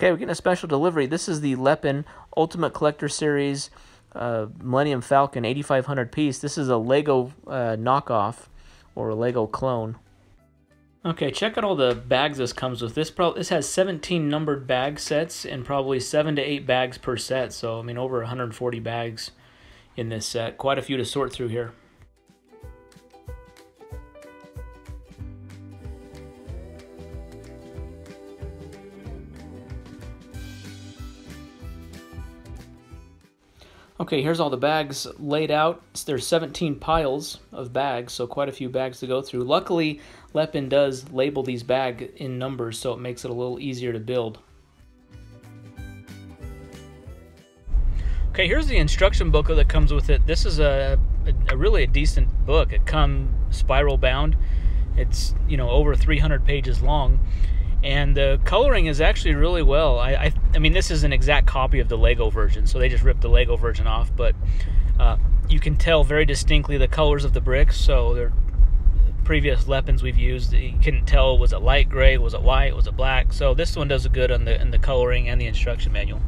Okay, we're getting a special delivery. This is the Lepin Ultimate Collector Series Millennium Falcon 8500 piece. This is a Lego knockoff or a Lego clone. Okay, check out all the bags this comes with. This has 17 numbered bag sets and probably 7 to 8 bags per set. So I mean, over 140 bags in this set. Quite a few to sort through here. Okay, here's all the bags laid out. There's 17 piles of bags, so quite a few bags to go through. Luckily, Lepin does label these bags in numbers, so it makes it a little easier to build. Okay, here's the instruction booklet that comes with it. This is a really decent book. It comes spiral bound. It's, you know, over 300 pages long. And the coloring is actually really well. I mean, this is an exact copy of the Lego version, so they just ripped the Lego version off, but you can tell very distinctly the colors of the bricks. So the previous Lepins we've used, you couldn't tell, was it light gray, was it white, was it black? So this one does a good on the coloring and the instruction manual.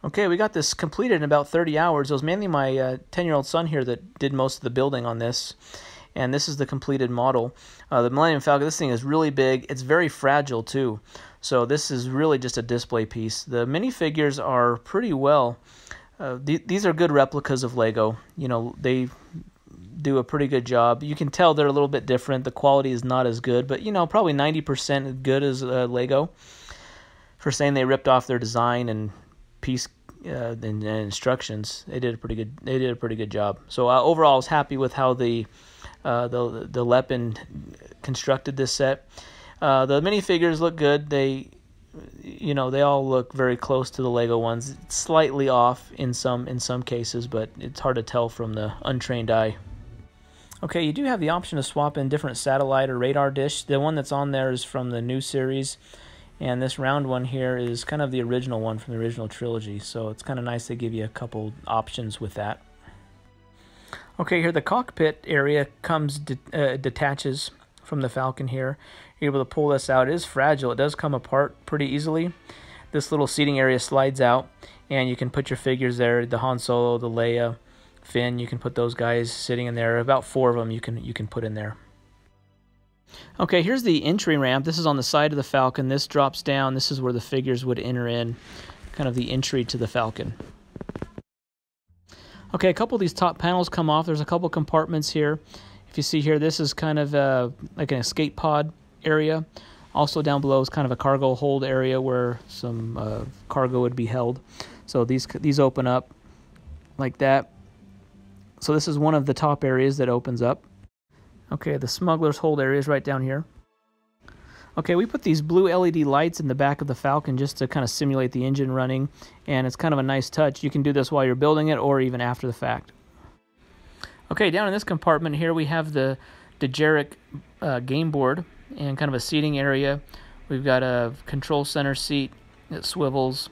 Okay, we got this completed in about 30 hours. It was mainly my 10-year-old son here that did most of the building on this. And this is the completed model. The Millennium Falcon, this thing is really big. It's very fragile too. So this is really just a display piece. The minifigures are pretty well. These are good replicas of Lego. You know, they do a pretty good job. You can tell they're a little bit different. The quality is not as good, but you know, probably 90% as good as Lego. For saying they ripped off their design and piece and instructions, they did a pretty good job. So overall, I was happy with how the Lepin constructed this set. The minifigures look good. They all look very close to the Lego ones. It's slightly off in some cases, but it's hard to tell from the untrained eye. Okay, you do have the option to swap in different satellite or radar dish. The one that's on there is from the new series, and this round one here is kind of the original one from the original trilogy, so it's kind of nice to give you a couple options with that. Okay, here the cockpit area detaches from the Falcon here. You're able to pull this out. It is fragile. It does come apart pretty easily. This little seating area slides out, and you can put your figures there, the Han Solo, the Leia, Finn. You can put those guys sitting in there. About 4 of them you can put in there. Okay, here's the entry ramp. This is on the side of the Falcon. This drops down. This is where the figures would enter in, kind of the entry to the Falcon. Okay, a couple of these top panels come off. There's a couple compartments here. If you see here, this is kind of like an escape pod area. Also down below is kind of a cargo hold area where some cargo would be held. So these open up like that. So this is one of the top areas that opens up. Okay, the smuggler's hold area is right down here. Okay, we put these blue LED lights in the back of the Falcon just to kind of simulate the engine running, and it's kind of a nice touch. You can do this while you're building it or even after the fact. Okay, down in this compartment here we have the Dejeric game board and kind of a seating area. We've got a control center seat that swivels.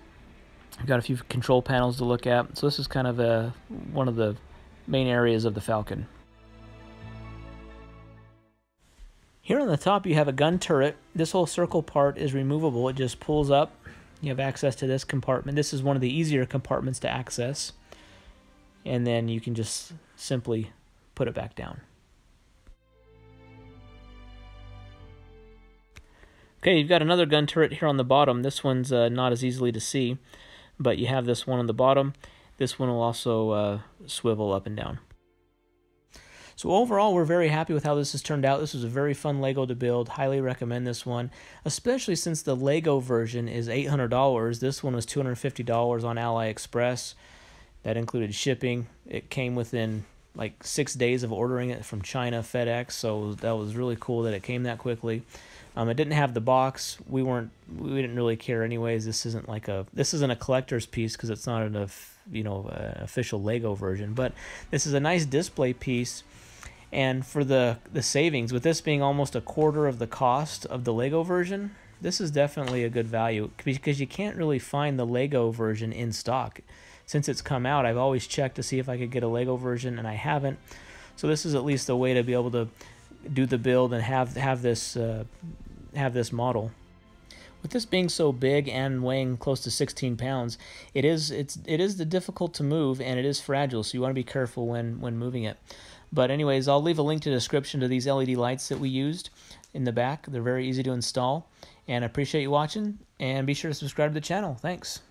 We've got a few control panels to look at. So this is kind of one of the main areas of the Falcon. Here on the top you have a gun turret. This whole circle part is removable. It just pulls up. You have access to this compartment. This is one of the easier compartments to access. And then you can just simply put it back down. Okay, you've got another gun turret here on the bottom. This one's not as easily to see, but you have this one on the bottom. This one will also swivel up and down. So overall, we're very happy with how this has turned out. This was a very fun Lego to build. Highly recommend this one, especially since the Lego version is $800. This one was $250 on AliExpress. That included shipping. It came within like 6 days of ordering it from China, FedEx, so that was really cool that it came that quickly. It didn't have the box. We didn't really care anyways. This isn't a collector's piece because it's not an official Lego version, but this is a nice display piece. And for the savings, with this being almost a quarter of the cost of the Lego version, this is definitely a good value because you can't really find the Lego version in stock. Since it's come out, I've always checked to see if I could get a Lego version, and I haven't. So this is at least a way to be able to do the build and have this model. With this being so big and weighing close to 16 pounds, it is difficult to move, and it is fragile, so you want to be careful when moving it. But anyways, I'll leave a link to the description to these LED lights that we used in the back. They're very easy to install, and I appreciate you watching, and be sure to subscribe to the channel. Thanks.